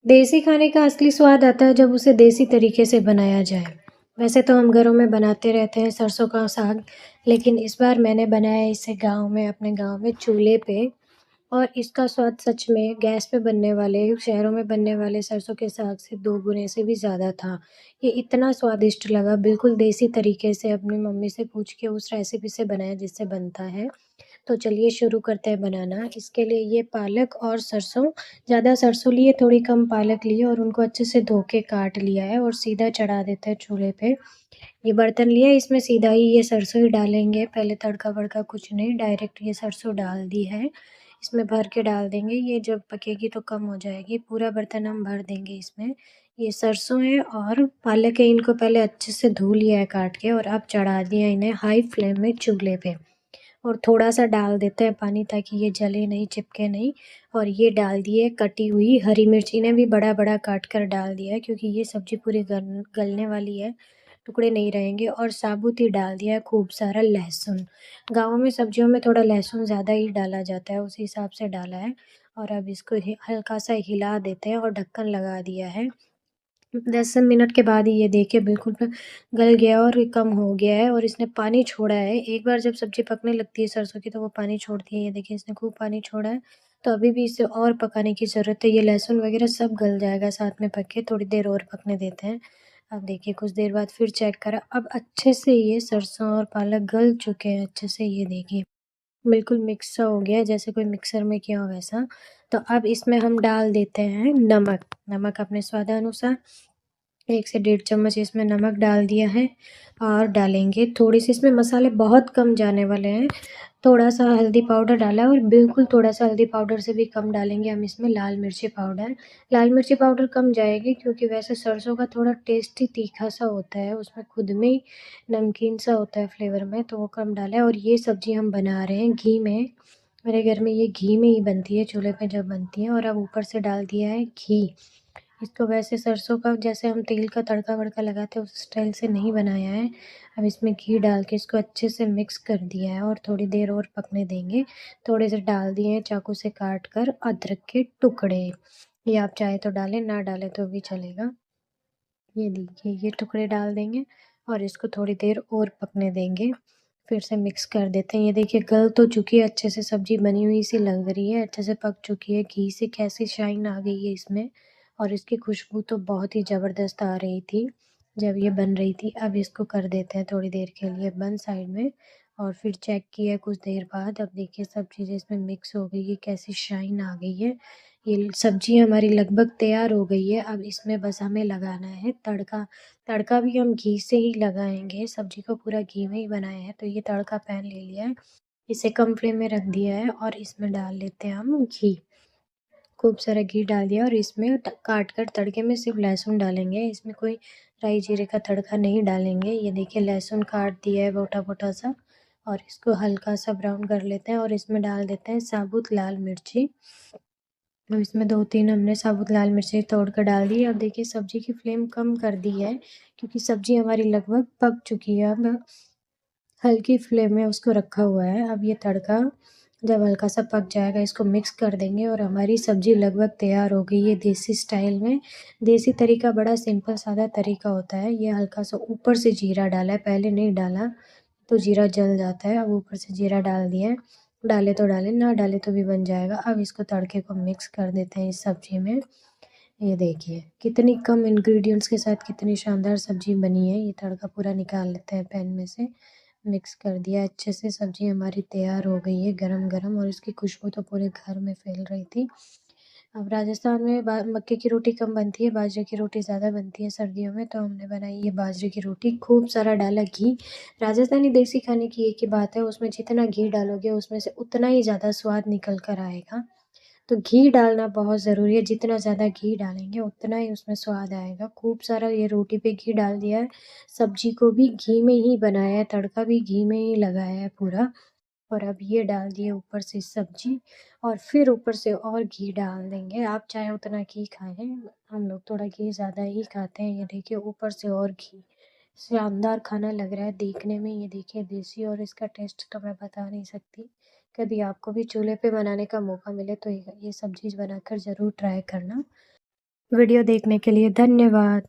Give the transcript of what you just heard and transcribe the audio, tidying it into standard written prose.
देसी खाने का असली स्वाद आता है जब उसे देसी तरीके से बनाया जाए। वैसे तो हम घरों में बनाते रहते हैं सरसों का साग, लेकिन इस बार मैंने बनाया इसे गाँव में, अपने गाँव में चूल्हे पे। और इसका स्वाद सच में गैस पे बनने वाले, शहरों में बनने वाले सरसों के साग से 2 गुने से भी ज़्यादा था। ये इतना स्वादिष्ट लगा, बिल्कुल देसी तरीके से अपनी मम्मी से पूछ के उस रेसिपी से बनाया जिससे बनता है। तो चलिए शुरू करते हैं बनाना। इसके लिए ये पालक और सरसों, ज़्यादा सरसों लिए, थोड़ी कम पालक लिए और उनको अच्छे से धो के काट लिया है और सीधा चढ़ा देते हैं चूल्हे पे। ये बर्तन लिया है, इसमें सीधा ही ये सरसों ही डालेंगे, पहले तड़का-वड़का कुछ नहीं, डायरेक्ट ये सरसों डाल दी है। इसमें भर के डाल देंगे, ये जब पकेगी तो कम हो जाएगी, पूरा बर्तन हम भर देंगे इसमें। ये सरसों है और पालक है, इनको पहले अच्छे से धो लिया है काट के और अब चढ़ा दिया इन्हें हाई फ्लेम में चूल्हे पे। और थोड़ा-सा डाल देते हैं पानी ताकि ये जले नहीं, चिपके नहीं। और ये डाल दिए कटी हुई हरी मिर्च, इन्हें भी बड़ा-बड़ा काट कर डाल दिया है क्योंकि ये सब्ज़ी पूरी गलने वाली है, टुकड़े नहीं रहेंगे। और साबुत ही डाल दिया है खूब सारा लहसुन। गाँव में सब्जियों में थोड़ा लहसुन ज़्यादा ही डाला जाता है, उसी हिसाब से डाला है। और अब इसको हल्का-सा हिला देते हैं और ढक्कन लगा दिया है। 10 मिनट के बाद ही ये देखिए बिल्कुल गल गया और कम हो गया है और इसने पानी छोड़ा है। एक बार जब सब्ज़ी पकने लगती है सरसों की तो वो पानी छोड़ती है। ये देखिए इसने खूब पानी छोड़ा है, तो अभी भी इसे और पकाने की ज़रूरत है। ये लहसुन वग़ैरह सब गल जाएगा साथ में पक के, थोड़ी देर और पकने देते हैं। अब देखिए कुछ देर बाद फिर चेक करा, अब अच्छे से ये सरसों और पालक गल चुके हैं अच्छे से, ये देखिए। बिल्कुल मिक्स सा हो गया है, जैसे कोई मिक्सर में किया हो वैसा। तो अब इसमें हम डाल देते हैं नमक। नमक अपने स्वादानुसार, 1 से डेढ़ चम्मच इसमें नमक डाल दिया है। और डालेंगे थोड़ी-सी, इसमें मसाले बहुत कम जाने वाले हैं। थोड़ा-सा हल्दी पाउडर डाला है और बिल्कुल थोड़ा-सा हल्दी पाउडर से भी कम डालेंगे हम इसमें लाल मिर्ची पाउडर। लाल मिर्ची पाउडर कम जाएगी क्योंकि वैसे सरसों का थोड़ा टेस्ट ही तीखा-सा होता है, उसमें खुद में ही नमकीन-सा होता है फ्लेवर में, तो वो कम डाला है। और ये सब्ज़ी हम बना रहे हैं घी में। मेरे घर में ये घी में ही बनती है, चूल्हे पे जब बनती है। और अब ऊपर से डाल दिया है घी। इसको वैसे सरसों का जैसे हम तेल का तड़का-वड़का लगाते हैं उस स्टाइल से नहीं बनाया है। अब इसमें घी डाल के इसको अच्छे से मिक्स कर दिया है और थोड़ी देर और पकने देंगे। थोड़े से डाल दिए हैं चाकू से काट कर अदरक के टुकड़े। ये आप चाहे तो डालें, ना डालें तो भी चलेगा। ये देखिए ये टुकड़े डाल देंगे और इसको थोड़ी देर और पकने देंगे। फिर से मिक्स कर देते हैं। ये देखिए गल तो चुकी है अच्छे से, सब्ज़ी बनी हुई सी लग रही है, अच्छे से पक चुकी है। घी से कैसी शाइन आ गई है इसमें और इसकी खुशबू तो बहुत ही ज़बरदस्त आ रही थी जब ये बन रही थी। अब इसको कर देते हैं थोड़ी देर के लिए बंद साइड में। और फिर चेक किया कुछ देर बाद, अब देखिए सब चीज़ें इसमें मिक्स हो गई है, कैसी शाइन आ गई है। ये सब्ज़ी हमारी लगभग तैयार हो गई है। अब इसमें बस हमें लगाना है तड़का। तड़का भी हम घी से ही लगाएँगे, सब्ज़ी को पूरा घी में ही बनाया है। तो ये तड़का पैन ले लिया है, इसे कम फ्लेम में रख दिया है और इसमें डाल लेते हैं हम घी। खूब सारा घी डाल दिया और इसमें काट कर तड़के में सिर्फ़ लहसुन डालेंगे, इसमें कोई राई जीरे का तड़का नहीं डालेंगे। ये देखिए लहसुन काट दिया है मोटा-मोटा सा और इसको हल्का सा ब्राउन कर लेते हैं और इसमें डाल देते हैं साबुत लाल मिर्ची। अब इसमें 2-3 हमने साबुत लाल मिर्ची तोड़ कर डाल दी। अब देखिए सब्ज़ी की फ्लेम कम कर दी है क्योंकि सब्ज़ी हमारी लगभग पक चुकी है। अब हल्की फ्लेम में उसको रखा हुआ है। अब ये तड़का जब हल्का सा पक जाएगा इसको मिक्स कर देंगे और हमारी सब्ज़ी लगभग तैयार हो गई है देसी स्टाइल में। देसी तरीका बड़ा सिंपल सादा तरीका होता है। ये हल्का सा ऊपर से जीरा डाला है, पहले नहीं डाला तो जीरा जल जाता है। अब ऊपर से जीरा डाल दिया है, डाले तो डालें, ना डाले तो भी बन जाएगा। अब इसको तड़के को मिक्स कर देते हैं इस सब्ज़ी में। ये देखिए कितनी कम इंग्रीडिएंट्स के साथ कितनी शानदार सब्ज़ी बनी है। ये तड़का पूरा निकाल लेते हैं पैन में से। मिक्स कर दिया अच्छे से, सब्ज़ी हमारी तैयार हो गई है गरम-गरम और इसकी खुशबू तो पूरे घर में फैल रही थी। अब राजस्थान में मक्के की रोटी कम बनती है, बाजरे की रोटी ज़्यादा बनती है सर्दियों में, तो हमने बनाई ये बाजरे की रोटी। खूब सारा डाला घी। राजस्थानी देसी खाने की एक ही बात है, उसमें जितना घी डालोगे उसमें से उतना ही ज़्यादा स्वाद निकल कर आएगा। तो घी डालना बहुत ज़रूरी है, जितना ज़्यादा घी डालेंगे उतना ही उसमें स्वाद आएगा। खूब सारा ये रोटी पे घी डाल दिया है, सब्ज़ी को भी घी में ही बनाया है, तड़का भी घी में ही लगाया है पूरा। और अब ये डाल दिए ऊपर से सब्ज़ी और फिर ऊपर से और घी डाल देंगे। आप चाहे उतना घी खाएँ, हम लोग थोड़ा घी ज़्यादा ही खाते हैं। ये देखिए ऊपर से और घी, शानदार खाना लग रहा है देखने में। ये देखिए देसी, और इसका टेस्ट तो मैं बता नहीं सकती। कभी आपको भी चूल्हे पे बनाने का मौका मिले तो ये सब्ज़ी बनाकर ज़रूर ट्राई करना। वीडियो देखने के लिए धन्यवाद।